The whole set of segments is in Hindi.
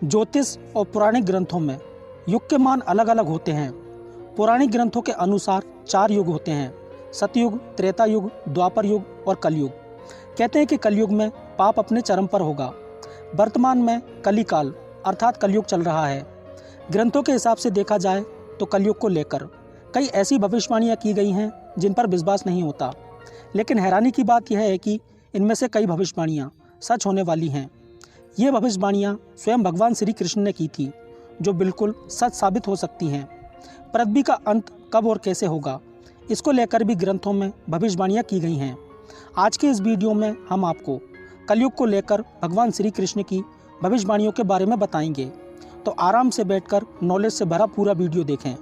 ज्योतिष और पौराणिक ग्रंथों में युग के मान अलग अलग होते हैं। पौराणिक ग्रंथों के अनुसार 4 युग होते हैं: सतयुग, त्रेता युग, द्वापर युग और कलयुग। कहते हैं कि कलयुग में पाप अपने चरम पर होगा। वर्तमान में कलिकाल अर्थात कलयुग चल रहा है। ग्रंथों के हिसाब से देखा जाए तो कलयुग को लेकर कई ऐसी भविष्यवाणियाँ की गई हैं जिन पर विश्वास नहीं होता। लेकिन हैरानी की बात यह है कि इनमें से कई भविष्यवाणियाँ सच होने वाली हैं। ये भविष्यवाणियाँ स्वयं भगवान श्री कृष्ण ने की थी, जो बिल्कुल सच साबित हो सकती हैं। पृथ्वी का अंत कब और कैसे होगा, इसको लेकर भी ग्रंथों में भविष्यवाणियाँ की गई हैं। आज के इस वीडियो में हम आपको कलयुग को लेकर भगवान श्री कृष्ण की भविष्यवाणियों के बारे में बताएंगे। तो आराम से बैठकर नॉलेज से भरा पूरा वीडियो देखें।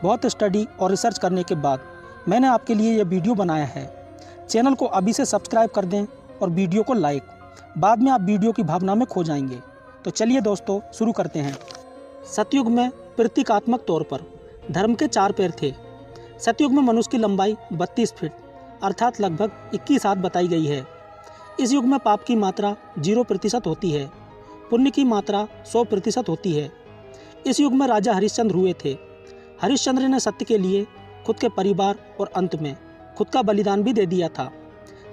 बहुत स्टडी और रिसर्च करने के बाद मैंने आपके लिए यह वीडियो बनाया है। चैनल को अभी से सब्सक्राइब कर दें और वीडियो को लाइक। बाद में आप वीडियो की भावना में खो जाएंगे। तो चलिए दोस्तों, शुरू करते हैं। सतयुग में प्रतीकात्मक तौर पर धर्म के 4 पैर थे। सतयुग में मनुष्य की लंबाई 32 फीट अर्थात लगभग 21 हाथ बताई गई है। इस युग में पाप की मात्रा 0% होती है, पुण्य की मात्रा 100% होती है। इस युग में राजा हरिश्चंद्र हुए थे। हरिश्चंद्र ने सत्य के लिए खुद के परिवार और अंत में खुद का बलिदान भी दे दिया था।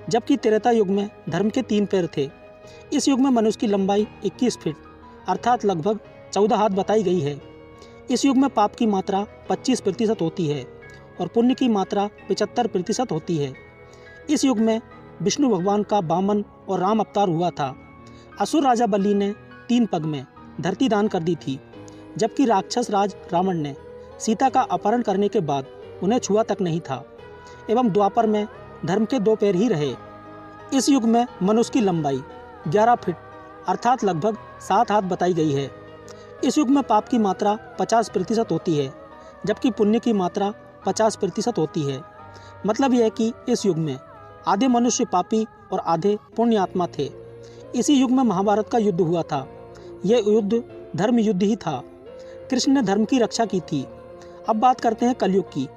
जबकि त्रेता युग में धर्म के 3 पैर थे। इस युग में मनुष्य की लंबाई 21 फीट अर्थात लगभग 14 हाथ बताई गई है। इस युग में पाप की मात्रा 25% होती है और पुण्य की मात्रा 75% होती है। इस युग में विष्णु भगवान का वामन और राम अवतार हुआ था। असुर राजा बलि ने 3 पग में धरती दान कर दी थी, जबकि राक्षस राज रावण ने सीता का अपहरण करने के बाद उन्हें छुआ तक नहीं था। एवं द्वापर में धर्म के 2 पैर ही रहे। इस युग में मनुष्य की लंबाई 11 फीट अर्थात लगभग 7 हाथ बताई गई है। इस युग में पाप की मात्रा 50% होती है, जबकि पुण्य की मात्रा 50% होती है। मतलब यह है कि इस युग में आधे मनुष्य पापी और आधे पुण्य आत्मा थे। इसी युग में महाभारत का युद्ध हुआ था। यह युद्ध धर्म युद्ध ही था। कृष्ण ने धर्म की रक्षा की थी। अब बात करते हैं कलयुग की।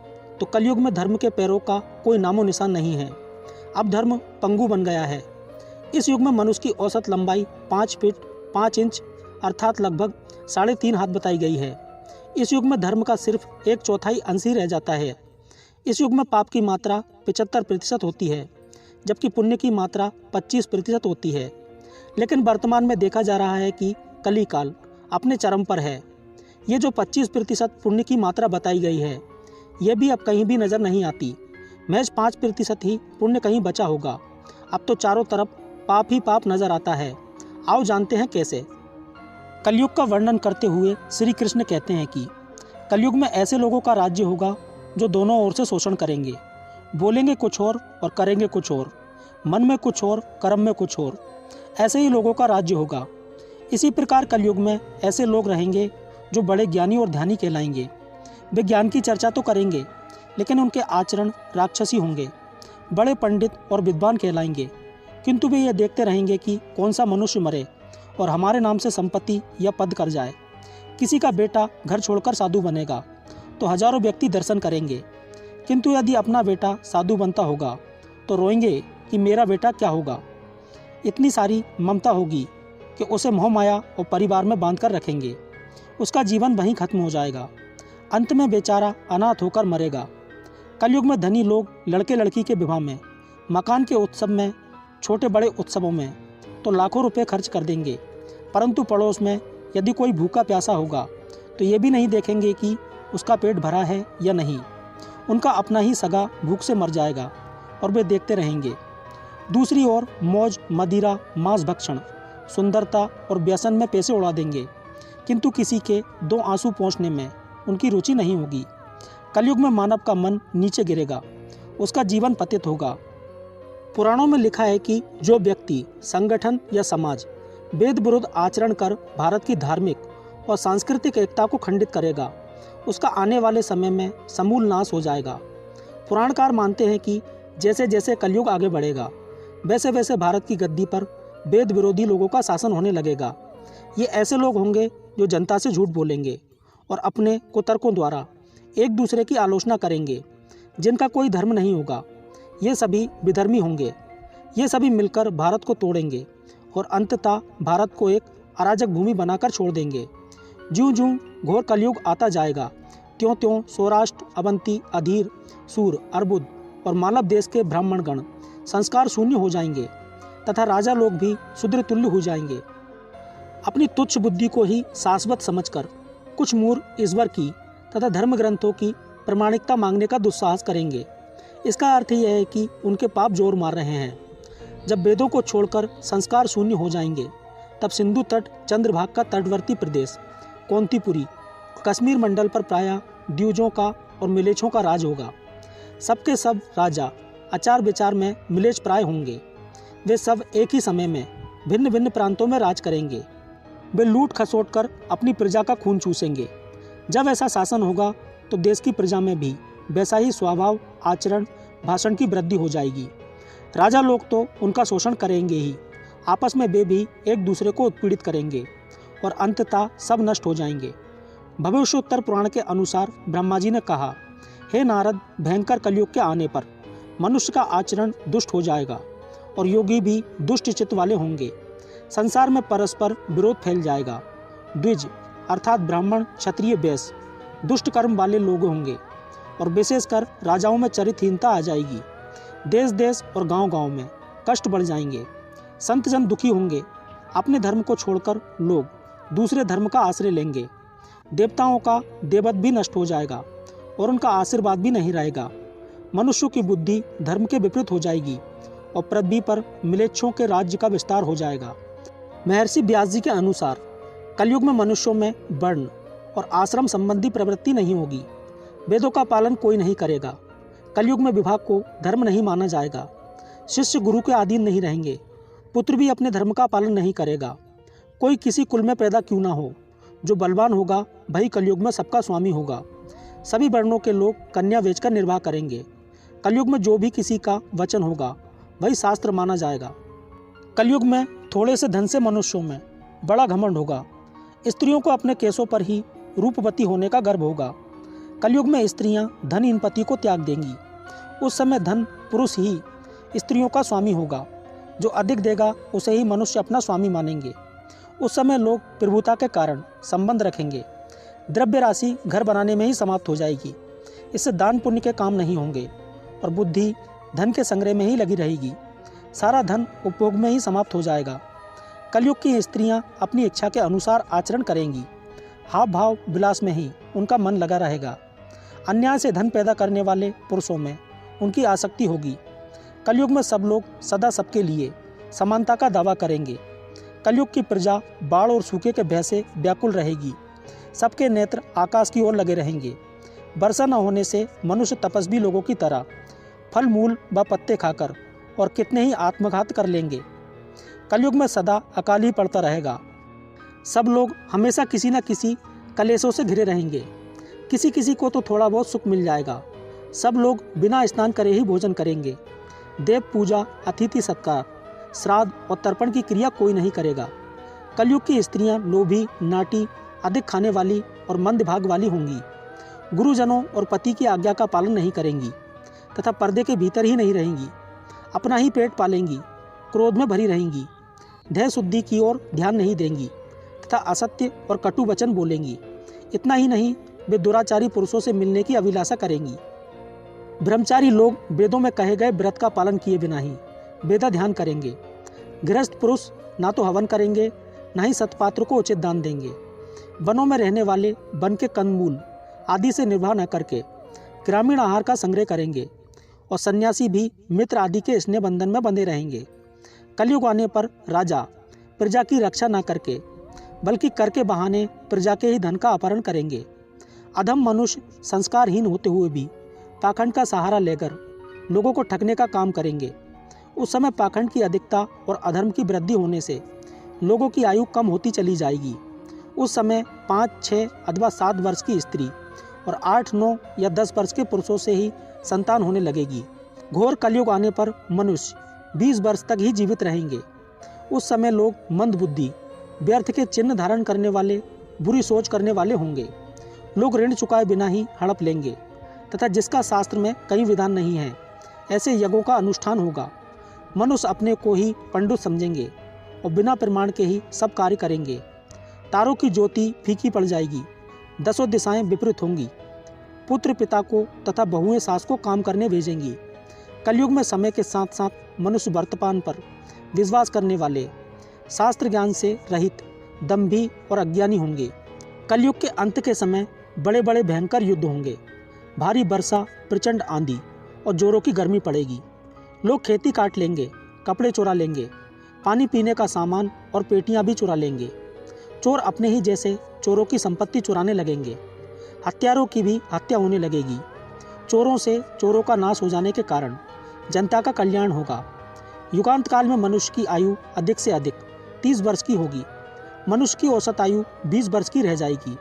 तो कलयुग में धर्म के पैरों का कोई नामो निशान नहीं है। अब धर्म पंगु बन गया है। इस युग में मनुष्य की औसत लंबाई 5 फीट 5 इंच अर्थात लगभग 3.5 हाथ बताई गई है। इस युग में धर्म का सिर्फ 1/4 अंश ही रह जाता है। इस युग में पाप की मात्रा 75% होती है, जबकि पुण्य की मात्रा 25% होती है। लेकिन वर्तमान में देखा जा रहा है कि कलिकाल अपने चरम पर है। ये जो 25% पुण्य की मात्रा बताई गई है, यह भी अब कहीं भी नज़र नहीं आती। महज 5% ही पुण्य कहीं बचा होगा। अब तो चारों तरफ पाप ही पाप नजर आता है। आओ जानते हैं कैसे। कलयुग का वर्णन करते हुए श्री कृष्ण कहते हैं कि कलयुग में ऐसे लोगों का राज्य होगा जो दोनों ओर से शोषण करेंगे, बोलेंगे कुछ और करेंगे कुछ और, मन में कुछ और कर्म में कुछ और। ऐसे ही लोगों का राज्य होगा। इसी प्रकार कलयुग में ऐसे लोग रहेंगे जो बड़े ज्ञानी और ध्यानी कहलाएंगे। वे ज्ञान की चर्चा तो करेंगे, लेकिन उनके आचरण राक्षसी होंगे। बड़े पंडित और विद्वान कहलाएंगे, किंतु वे ये देखते रहेंगे कि कौन सा मनुष्य मरे और हमारे नाम से संपत्ति या पद कर जाए। किसी का बेटा घर छोड़कर साधु बनेगा तो हजारों व्यक्ति दर्शन करेंगे, किंतु यदि अपना बेटा साधु बनता होगा तो रोएंगे कि मेरा बेटा क्या होगा। इतनी सारी ममता होगी कि उसे मोह माया और परिवार में बांध कर रखेंगे। उसका जीवन वहीं खत्म हो जाएगा। अंत में बेचारा अनाथ होकर मरेगा। कलयुग में धनी लोग लड़के लड़की के विवाह में, मकान के उत्सव में, छोटे बड़े उत्सवों में तो लाखों रुपए खर्च कर देंगे, परंतु पड़ोस में यदि कोई भूखा प्यासा होगा तो ये भी नहीं देखेंगे कि उसका पेट भरा है या नहीं। उनका अपना ही सगा भूख से मर जाएगा और वे देखते रहेंगे। दूसरी ओर मौज, मदिरा, मांस भक्षण, सुंदरता और व्यसन में पैसे उड़ा देंगे, किंतु किसी के 2 आंसू पोंछने में उनकी रुचि नहीं होगी। कलयुग में मानव का मन नीचे गिरेगा, उसका जीवन पतित होगा। पुराणों में लिखा है कि जो व्यक्ति संगठन या समाज वेद विरुद्ध आचरण कर भारत की धार्मिक और सांस्कृतिक एकता को खंडित करेगा, उसका आने वाले समय में समूल नाश हो जाएगा। पुराणकार मानते हैं कि जैसे जैसे कलयुग आगे बढ़ेगा, वैसे वैसे भारत की गद्दी पर वेद विरोधी लोगों का शासन होने लगेगा। ये ऐसे लोग होंगे जो जनता से झूठ बोलेंगे और अपने कुतर्कों द्वारा एक दूसरे की आलोचना करेंगे। जिनका कोई धर्म नहीं होगा, ये सभी विधर्मी होंगे। ये सभी मिलकर भारत को तोड़ेंगे और अंततः भारत को एक अराजक भूमि बनाकर छोड़ देंगे। ज्यों ज्यों घोर कलयुग आता जाएगा, त्यों त्यों सौराष्ट्र, अवंती, अधीर, सूर, अर्बुद और मालव देश के ब्राह्मणगण संस्कार शून्य हो जाएंगे तथा राजा लोग भी शूद्र तुल्य हो जाएंगे। अपनी तुच्छ बुद्धि को ही शाश्वत समझकर कुछ मूर्ख ईश्वर की तथा धर्म ग्रंथों की प्रमाणिकता मांगने का दुस्साहस करेंगे। इसका अर्थ यह है कि उनके पाप जोर मार रहे हैं। जब वेदों को छोड़कर संस्कार शून्य हो जाएंगे, तब सिंधु तट, चंद्रभाग का तटवर्ती प्रदेश, कौंतीपुरी, कश्मीर मंडल पर प्रायः द्विजों का और मिलेच्छों का राज होगा। सबके सब राजा आचार विचार में मिलेच्छ प्राय होंगे। वे सब एक ही समय में भिन्न भिन्न प्रांतों में राज करेंगे। वे लूट खसोट कर अपनी प्रजा का खून चूसेंगे। जब ऐसा शासन होगा तो देश की प्रजा में भी वैसा ही स्वभाव, आचरण, भाषण की वृद्धि हो जाएगी। राजा लोग तो उनका शोषण करेंगे ही, आपस में वे भी एक दूसरे को उत्पीड़ित करेंगे और अंततः सब नष्ट हो जाएंगे। भविष्योत्तर पुराण के अनुसार ब्रह्मा जी ने कहा, हे नारद, भयंकर कलयुग के आने पर मनुष्य का आचरण दुष्ट हो जाएगा और योगी भी दुष्ट चित्त वाले होंगे। संसार में परस्पर विरोध फैल जाएगा। द्विज अर्थात ब्राह्मण, क्षत्रिय, वैश्य दुष्ट कर्म वाले लोग होंगे और विशेषकर राजाओं में चरित्रहीनता आ जाएगी। देश देश और गांव गांव में कष्ट बढ़ जाएंगे। संत जन दुखी होंगे। अपने धर्म को छोड़कर लोग दूसरे धर्म का आश्रय लेंगे। देवताओं का देवत्व भी नष्ट हो जाएगा और उनका आशीर्वाद भी नहीं रहेगा। मनुष्यों की बुद्धि धर्म के विपरीत हो जाएगी और पृथ्वी पर मिलेच्छों के राज्य का विस्तार हो जाएगा। महर्षि व्यास जी के अनुसार कलयुग में मनुष्यों में वर्ण और आश्रम संबंधी प्रवृत्ति नहीं होगी। वेदों का पालन कोई नहीं करेगा। कलयुग में विवाह को धर्म नहीं माना जाएगा। शिष्य गुरु के अधीन नहीं रहेंगे। पुत्र भी अपने धर्म का पालन नहीं करेगा। कोई किसी कुल में पैदा क्यों ना हो, जो बलवान होगा वही कलयुग में सबका स्वामी होगा। सभी वर्णों के लोग कन्या बेचकर निर्वाह करेंगे। कलयुग में जो भी किसी का वचन होगा वही शास्त्र माना जाएगा। कलयुग में थोड़े से धन से मनुष्यों में बड़ा घमंड होगा। स्त्रियों को अपने केसों पर ही रूपवती होने का गर्व होगा। कलयुग में स्त्रियां धनहीन पति को त्याग देंगी। उस समय धन पुरुष ही स्त्रियों का स्वामी होगा। जो अधिक देगा उसे ही मनुष्य अपना स्वामी मानेंगे। उस समय लोग प्रभुता के कारण संबंध रखेंगे। द्रव्य राशि घर बनाने में ही समाप्त हो जाएगी। इससे दान पुण्य के काम नहीं होंगे और बुद्धि धन के संग्रह में ही लगी रहेगी। सारा धन उपभोग में ही समाप्त हो जाएगा। कलयुग की स्त्रियां अपनी इच्छा के अनुसार आचरण करेंगी। हाव भाव विलास में ही उनका मन लगा रहेगा। अन्याय से धन पैदा करने वाले पुरुषों में उनकी आसक्ति होगी। कलयुग में सब लोग सदा सबके लिए समानता का दावा करेंगे। कलयुग की प्रजा बाढ़ और सूखे के भय से व्याकुल रहेगी। सबके नेत्र आकाश की ओर लगे रहेंगे। वर्षा न होने से मनुष्य तपस्वी लोगों की तरह फल मूल व पत्ते खाकर और कितने ही आत्मघात कर लेंगे। कलयुग में सदा अकाल ही पड़ता रहेगा। सब लोग हमेशा किसी न किसी कलेशों से घिरे रहेंगे। किसी किसी को तो थोड़ा बहुत सुख मिल जाएगा। सब लोग बिना स्नान करे ही भोजन करेंगे। देव पूजा, अतिथि सत्कार, श्राद्ध और तर्पण की क्रिया कोई नहीं करेगा। कलयुग की स्त्रियां लोभी, नाटी, अधिक खाने वाली और मंद भाग वाली होंगी। गुरुजनों और पति की आज्ञा का पालन नहीं करेंगी तथा पर्दे के भीतर ही नहीं रहेंगी। अपना ही पेट पालेंगी। क्रोध में भरी रहेंगी। ध्येय शुद्धि की ओर ध्यान नहीं देंगी तथा असत्य और कटु वचन बोलेंगी। इतना ही नहीं, वे दुराचारी पुरुषों से मिलने की अभिलाषा करेंगी। ब्रह्मचारी लोग वेदों में कहे गए व्रत का पालन किए बिना ही वेदा ध्यान करेंगे। गृहस्थ पुरुष ना तो हवन करेंगे, ना ही सतपात्र को उचित दान देंगे। वनों में रहने वाले वन के कंदमूल आदि से निर्वाह न करके ग्रामीण आहार का संग्रह करेंगे और सन्यासी भी मित्र आदि के स्नेह बंधन में बंधे रहेंगे। कलयुग आने पर राजा प्रजा की रक्षा न करके बल्कि कर के बहाने प्रजा के ही धन का अपहरण करेंगे। अधम मनुष्य संस्कारहीन होते हुए भी पाखंड का सहारा लेकर लोगों को ठगने का काम करेंगे। उस समय पाखंड की अधिकता और अधर्म की वृद्धि होने से लोगों की आयु कम होती चली जाएगी। उस समय 5, 6 अथवा 7 वर्ष की स्त्री और 8, 9 या 10 वर्ष के पुरुषों से ही संतान होने लगेगी। घोर कलयुग आने पर मनुष्य 20 वर्ष तक ही जीवित रहेंगे। उस समय लोग मंदबुद्धि, व्यर्थ के चिन्ह धारण करने वाले, बुरी सोच करने वाले होंगे। लोग ऋण चुकाए बिना ही हड़प लेंगे तथा जिसका शास्त्र में कई विधान नहीं है, ऐसे यज्ञों का अनुष्ठान होगा। मनुष्य अपने को ही पंडित समझेंगे और बिना प्रमाण के ही सब कार्य करेंगे। तारों की ज्योति फीकी पड़ जाएगी, दसों दिशाएं विपरीत होंगी। पुत्र पिता को तथा बहुएं सास को काम करने भेजेंगी। कलयुग में समय के साथ साथ मनुष्य वर्तमान पर विश्वास करने वाले, शास्त्र ज्ञान से रहित, दंभी और अज्ञानी होंगे। कलयुग के अंत के समय बड़े बड़े भयंकर युद्ध होंगे। भारी वर्षा, प्रचंड आंधी और जोरों की गर्मी पड़ेगी। लोग खेती काट लेंगे, कपड़े चुरा लेंगे, पानी पीने का सामान और पेटियां भी चुरा लेंगे। चोर अपने ही जैसे चोरों की संपत्ति चुराने लगेंगे। हत्यारों की भी हत्या होने लगेगी। चोरों से चोरों का नाश हो जाने के कारण जनता का कल्याण होगा। युगांत काल में मनुष्य की आयु अधिक से अधिक 30 वर्ष की होगी। मनुष्य की औसत आयु 20 वर्ष की रह जाएगी।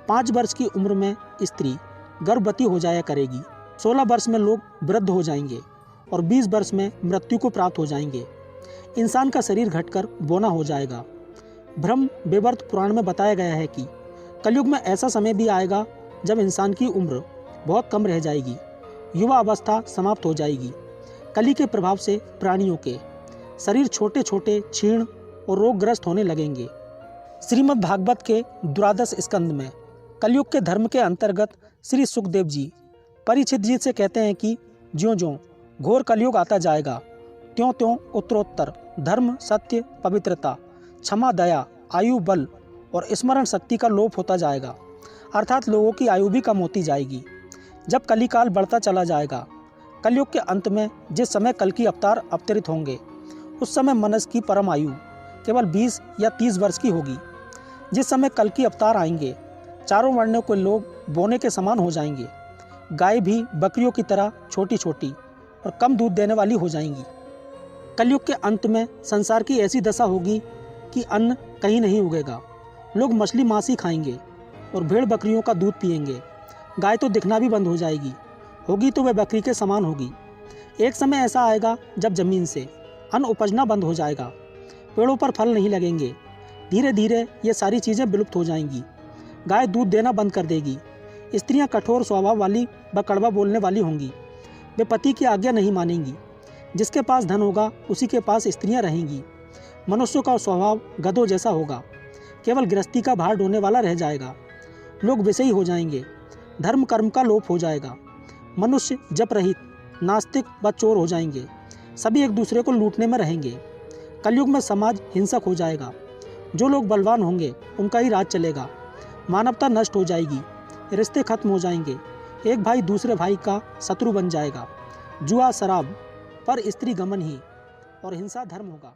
5 वर्ष की उम्र में स्त्री गर्भवती हो जाया करेगी। 16 वर्ष में लोग वृद्ध हो जाएंगे और 20 वर्ष में मृत्यु को प्राप्त हो जाएंगे। इंसान का शरीर घटकर बौना हो जाएगा। ब्रह्म वैवर्त पुराण में बताया गया है कि कलयुग में ऐसा समय भी आएगा जब इंसान की उम्र बहुत कम रह जाएगी। युवा अवस्था समाप्त हो जाएगी। कली के प्रभाव से प्राणियों के शरीर छोटे छोटे, क्षीण और रोगग्रस्त होने लगेंगे। श्रीमद् भागवत के द्वादश स्कंद में कलयुग के धर्म के अंतर्गत श्री सुखदेव जी परीक्षित जी से कहते हैं कि ज्यों ज्यों घोर कलयुग आता जाएगा, त्यों त्यों उत्तरोत्तर धर्म, सत्य, पवित्रता, क्षमा, दया, आयु, बल और स्मरण शक्ति का लोप होता जाएगा। अर्थात लोगों की आयु भी कम होती जाएगी। जब कलिकाल बढ़ता चला जाएगा, कलयुग के अंत में जिस समय कल की अवतार अवतरित होंगे, उस समय मनुष्य की परम आयु केवल 20 या 30 वर्ष की होगी। जिस समय कल की अवतार आएंगे, चारों वर्णों के लोग बोने के समान हो जाएंगे। गाय भी बकरियों की तरह छोटी छोटी और कम दूध देने वाली हो जाएंगी। कलयुग के अंत में संसार की ऐसी दशा होगी कि अन्न कहीं नहीं उगेगा। लोग मछली मांस ही खाएंगे और भेड़ बकरियों का दूध पिएंगे। गाय तो दिखना भी बंद हो जाएगी, होगी तो वह बकरी के समान होगी। एक समय ऐसा आएगा जब जमीन से अन्न उपजना बंद हो जाएगा, पेड़ों पर फल नहीं लगेंगे। धीरे धीरे ये सारी चीज़ें विलुप्त हो जाएंगी। गाय दूध देना बंद कर देगी। स्त्रियां कठोर स्वभाव वाली व कड़वा बोलने वाली होंगी। वे पति की आज्ञा नहीं मानेंगी। जिसके पास धन होगा उसी के पास स्त्रियां रहेंगी। मनुष्यों का स्वभाव गधों जैसा होगा, केवल गृहस्थी का भार ढोने वाला रह जाएगा। लोग विषयी हो जाएंगे। धर्म कर्म का लोप हो जाएगा। मनुष्य जप रहित, नास्तिक व चोर हो जाएंगे। सभी एक दूसरे को लूटने में रहेंगे। कलयुग में समाज हिंसक हो जाएगा। जो लोग बलवान होंगे उनका ही राज चलेगा। मानवता नष्ट हो जाएगी। रिश्ते खत्म हो जाएंगे। एक भाई दूसरे भाई का शत्रु बन जाएगा। जुआ, शराब, पर स्त्री गमन ही और हिंसा धर्म होगा।